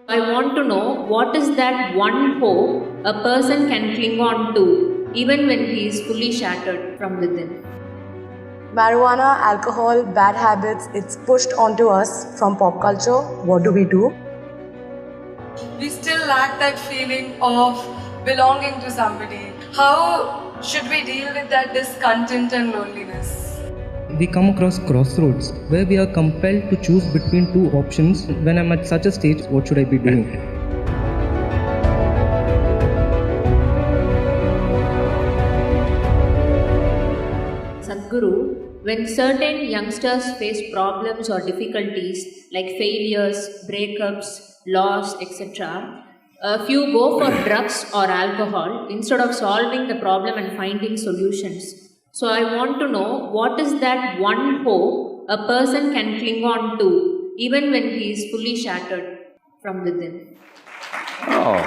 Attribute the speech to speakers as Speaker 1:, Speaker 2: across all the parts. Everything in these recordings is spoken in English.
Speaker 1: I want to know what is that one hope a person can cling on to even when he is fully shattered from within.
Speaker 2: Marijuana, alcohol, bad habits, it's pushed onto us from pop culture. What do we do?
Speaker 3: We still lack that feeling of belonging to somebody. How should we deal with that discontent and loneliness?
Speaker 4: We come across crossroads where we are compelled to choose between two options. When I'm at such a stage, what should I be doing?
Speaker 1: Sadhguru, when certain youngsters face problems or difficulties like failures, breakups, loss, etc., a few go for drugs or alcohol instead of solving the problem and finding solutions. So I want to know what is that one hope a person can cling on to even when he is fully shattered from within.
Speaker 5: Oh,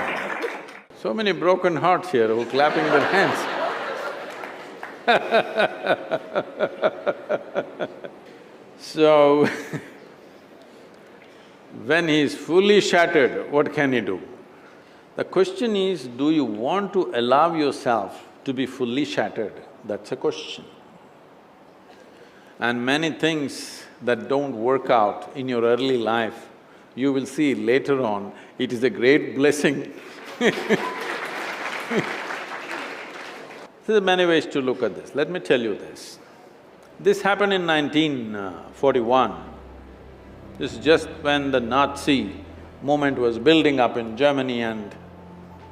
Speaker 5: so many broken hearts here who are clapping their hands. So, when he is fully shattered, what can he do? The question is, do you want to allow yourself to be fully shattered? That's a question. And many things that don't work out in your early life, you will see later on, it is a great blessing. There are many ways to look at this. Let me tell you this. This happened in 1941. This is just when the Nazi movement was building up in Germany and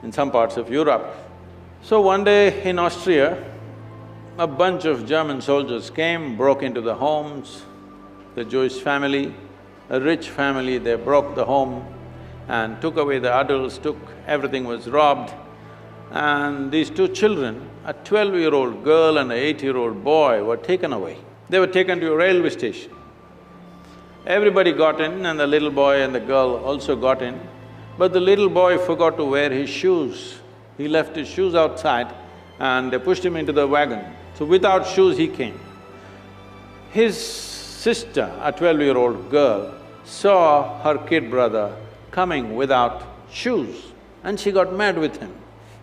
Speaker 5: in some parts of Europe. So one day in Austria, a bunch of German soldiers came, broke into the homes, the Jewish family, a rich family, they broke the home and took away the adults, everything was robbed. And these two children, a 12-year-old girl and an 8-year-old boy were taken away. They were taken to a railway station. Everybody got in and the little boy and the girl also got in, but the little boy forgot to wear his shoes. He left his shoes outside and they pushed him into the wagon. So without shoes he came. His sister, a 12-year-old girl, saw her kid brother coming without shoes and she got mad with him.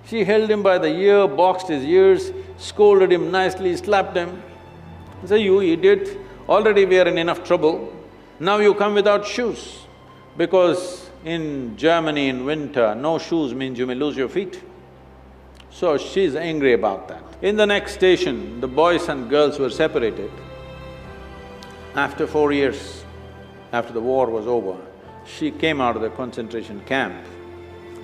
Speaker 5: She held him by the ear, boxed his ears, scolded him nicely, slapped him. Said, "You idiot, already we are in enough trouble, now you come without shoes." Because in Germany in winter, no shoes means you may lose your feet. So she's angry about that. In the next station, the boys and girls were separated. After 4 years, after the war was over, she came out of the concentration camp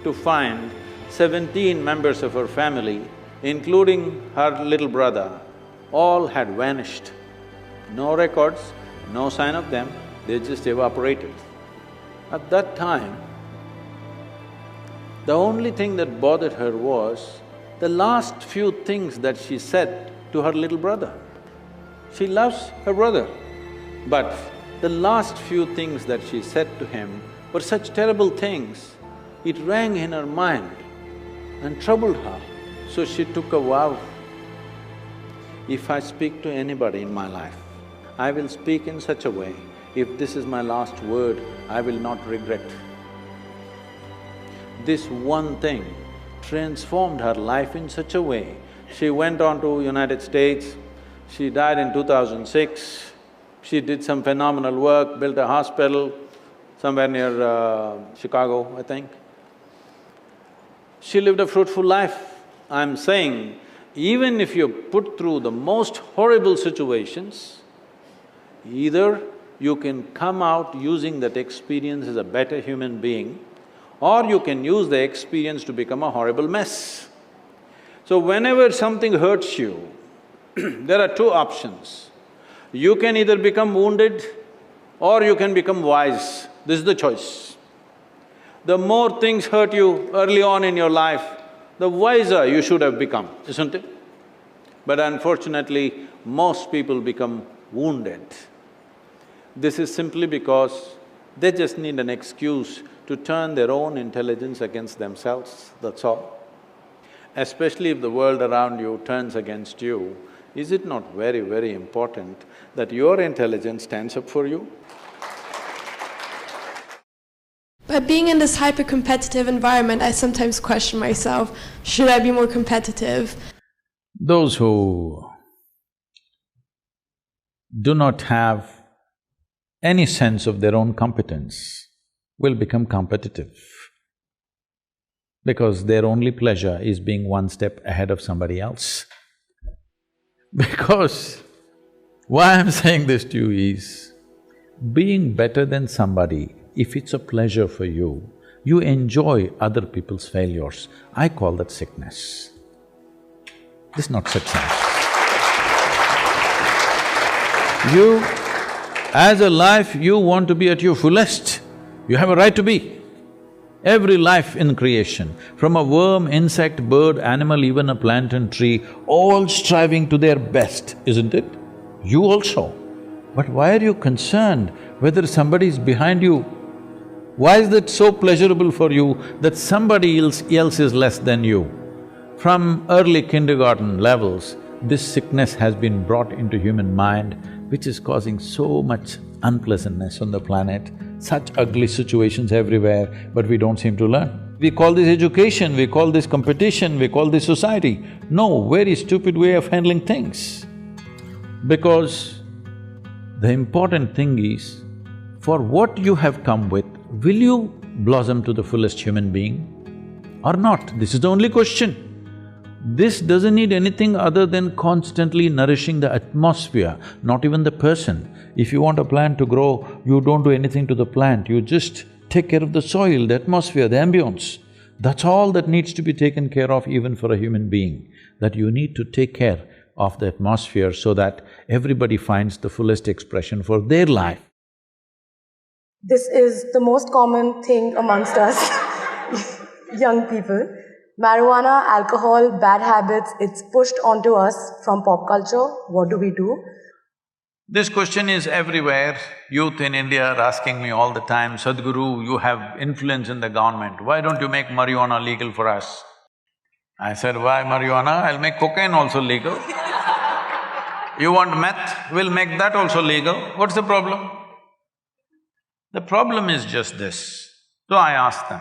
Speaker 5: to find 17 members of her family, including her little brother, all had vanished. No records, no sign of them, they just evaporated. At that time, the only thing that bothered her was the last few things that she said to her little brother. She loves her brother, but the last few things that she said to him were such terrible things, it rang in her mind and troubled her. So she took a vow, if I speak to anybody in my life, I will speak in such a way, if this is my last word, I will not regret. This one thing transformed her life in such a way. She went on to United States, she died in 2006, she did some phenomenal work, built a hospital somewhere near Chicago, I think. She lived a fruitful life. I'm saying, even if you're put through the most horrible situations, either you can come out using that experience as a better human being, or you can use the experience to become a horrible mess. So whenever something hurts you, there are two options. You can either become wounded or you can become wise. This is the choice. The more things hurt you early on in your life, the wiser you should have become, isn't it? But unfortunately, most people become wounded. This is simply because they just need an excuse to turn their own intelligence against themselves, that's all. Especially if the world around you turns against you, is it not very, very important that your intelligence stands up for you?
Speaker 6: But being in this hyper-competitive environment, I sometimes question myself, should I be more competitive?
Speaker 5: Those who do not have any sense of their own competence will become competitive because their only pleasure is being one step ahead of somebody else. Because why I'm saying this to you is, being better than somebody, if it's a pleasure for you, you enjoy other people's failures. I call that sickness. This is not success. You, as a life, you want to be at your fullest. You have a right to be. Every life in creation, from a worm, insect, bird, animal, even a plant and tree, all striving to their best, isn't it? You also. But why are you concerned whether somebody is behind you? Why is that so pleasurable for you that somebody else is less than you? From early kindergarten levels, this sickness has been brought into human mind, which is causing so much unpleasantness on the planet, such ugly situations everywhere, but we don't seem to learn. We call this education, we call this competition, we call this society. No, very stupid way of handling things. Because the important thing is, for what you have come with, will you blossom to the fullest human being or not? This is the only question. This doesn't need anything other than constantly nourishing the atmosphere, not even the person. If you want a plant to grow, you don't do anything to the plant, you just take care of the soil, the atmosphere, the ambience. That's all that needs to be taken care of even for a human being, that you need to take care of the atmosphere so that everybody finds the fullest expression for their life.
Speaker 2: This is the most common thing amongst us, young people. Marijuana, alcohol, bad habits, it's pushed onto us from pop culture. What do we do?
Speaker 5: This question is everywhere. Youth in India are asking me all the time, Sadhguru, you have influence in the government, why don't you make marijuana legal for us? I said, why marijuana? I'll make cocaine also legal. You want meth? We'll make that also legal. What's the problem? The problem is just this. So I asked them,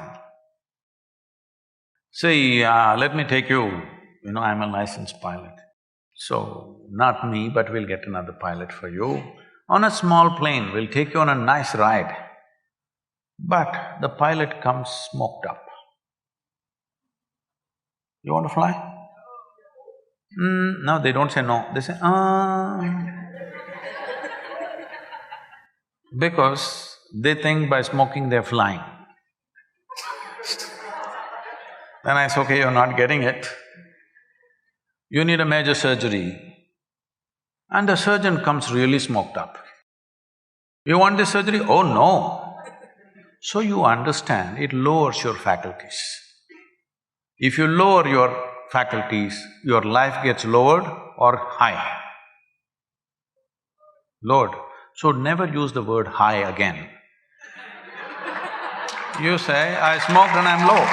Speaker 5: see, let me take you, I'm a licensed pilot. So, not me, but we'll get another pilot for you. On a small plane, we'll take you on a nice ride. But the pilot comes smoked up. You want to fly? No, they don't say no, they say, because they think by smoking they're flying. Then I say, okay, you're not getting it. You need a major surgery. And the surgeon comes really smoked up. You want this surgery? Oh no. So you understand, it lowers your faculties. If you lower your faculties, your life gets lowered or high. Lowered. So never use the word high again. You say, I smoked and I'm low.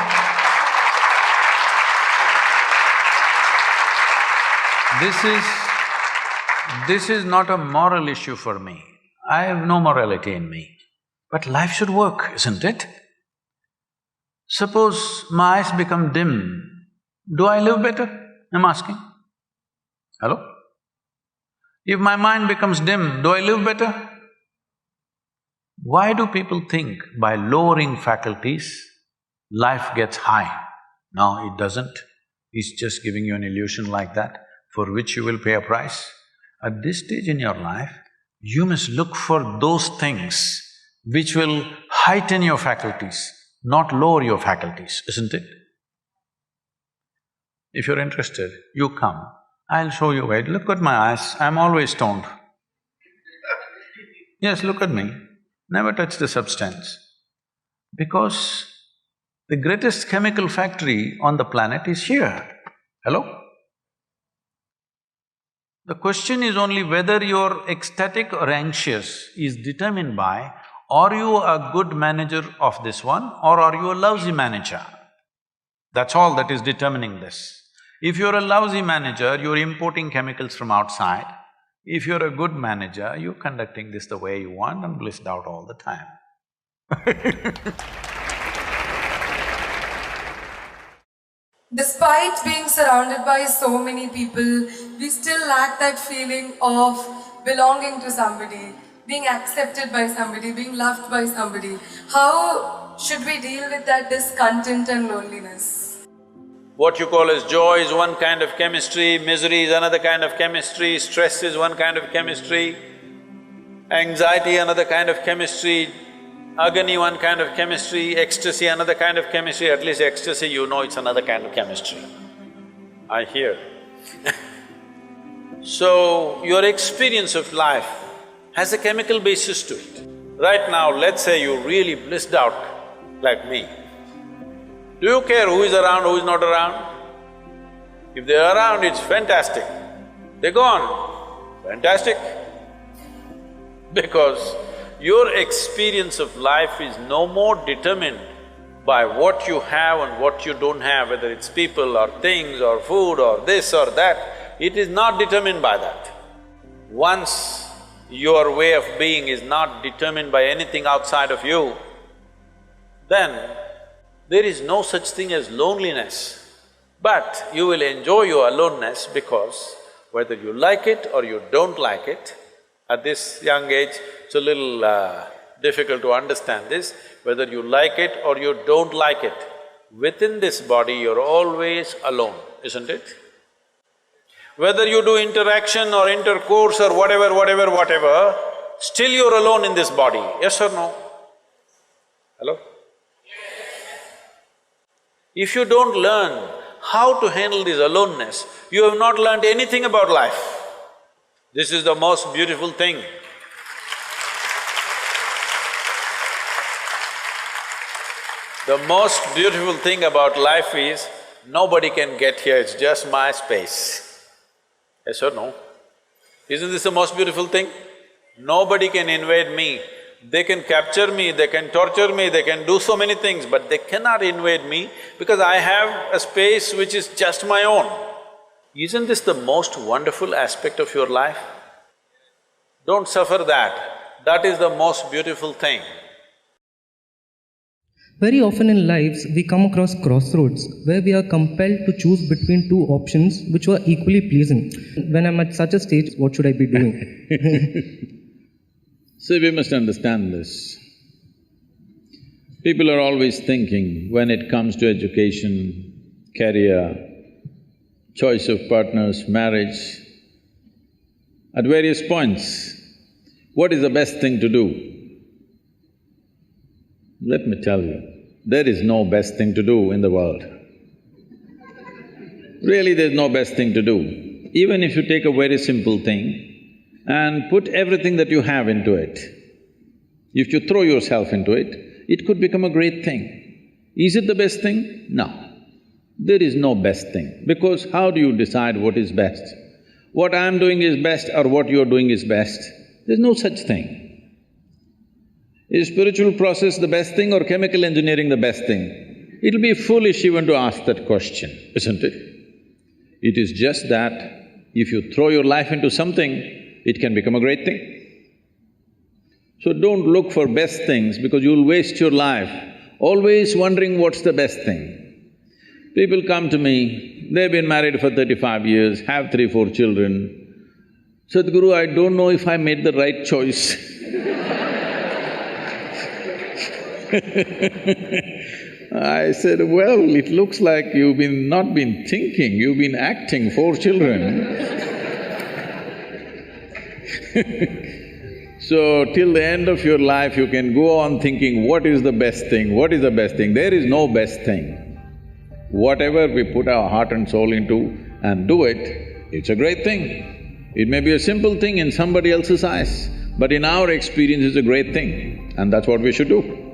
Speaker 5: This is not a moral issue for me. I have no morality in me. But life should work, isn't it? Suppose my eyes become dim, do I live better? I'm asking. Hello? If my mind becomes dim, do I live better? Why do people think by lowering faculties, life gets high? No, it doesn't. It's just giving you an illusion like that, for which you will pay a price. At this stage in your life, you must look for those things which will heighten your faculties, not lower your faculties, isn't it? If you're interested, you come, I'll show you where. Look at my eyes, I'm always stoned. Yes, look at me, never touch the substance. Because the greatest chemical factory on the planet is here. Hello? The question is only whether you're ecstatic or anxious is determined by, are you a good manager of this one or are you a lousy manager? That's all that is determining this. If you're a lousy manager, you're importing chemicals from outside. If you're a good manager, you're conducting this the way you want and blissed out all the time.
Speaker 3: Despite being surrounded by so many people, we still lack that feeling of belonging to somebody, being accepted by somebody, being loved by somebody. How should we deal with that discontent and loneliness?
Speaker 5: What you call as joy is one kind of chemistry, misery is another kind of chemistry, stress is one kind of chemistry, anxiety another kind of chemistry, agony one kind of chemistry, ecstasy another kind of chemistry. At least ecstasy, you know it's another kind of chemistry, I hear. So, your experience of life has a chemical basis to it. Right now, let's say you really blissed out like me. Do you care who is around, who is not around? If they're around, it's fantastic. They're gone, fantastic. Because your experience of life is no more determined by what you have and what you don't have, whether it's people or things or food or this or that. It is not determined by that. Once your way of being is not determined by anything outside of you, then there is no such thing as loneliness. But you will enjoy your aloneness because whether you like it or you don't like it, at this young age, it's a little difficult to understand this, whether you like it or you don't like it, within this body you're always alone, isn't it? Whether you do interaction or intercourse or whatever, still you're alone in this body, yes or no? Hello? If you don't learn how to handle this aloneness, you have not learned anything about life. This is the most beautiful thing. The most beautiful thing about life is, nobody can get here, it's just my space. Yes or no? Isn't this the most beautiful thing? Nobody can invade me. They can capture me, they can torture me, they can do so many things, but they cannot invade me because I have a space which is just my own. Isn't this the most wonderful aspect of your life? Don't suffer that. That is the most beautiful thing.
Speaker 4: Very often in lives, we come across crossroads where we are compelled to choose between two options which were equally pleasing. When I'm at such a stage, what should I be doing?
Speaker 5: See, we must understand this. People are always thinking, when it comes to education, career, choice of partners, marriage, at various points, what is the best thing to do? Let me tell you, there is no best thing to do in the world. Really, there's no best thing to do. Even if you take a very simple thing and put everything that you have into it, if you throw yourself into it, it could become a great thing. Is it the best thing? No. There is no best thing, because how do you decide what is best? What I'm doing is best or what you're doing is best? There's no such thing. Is spiritual process the best thing or chemical engineering the best thing? It'll be foolish even to ask that question, isn't it? It is just that if you throw your life into something, it can become a great thing. So don't look for best things because you'll waste your life always wondering what's the best thing. People come to me, they've been married for 35 years, have 3-4 children. Sadhguru, I don't know if I made the right choice. I said, well, it looks like you've not been thinking, you've been acting 4 children. So, till the end of your life, you can go on thinking, what is the best thing, what is the best thing? There is no best thing. Whatever we put our heart and soul into and do it, it's a great thing. It may be a simple thing in somebody else's eyes, but in our experience it's a great thing, and that's what we should do.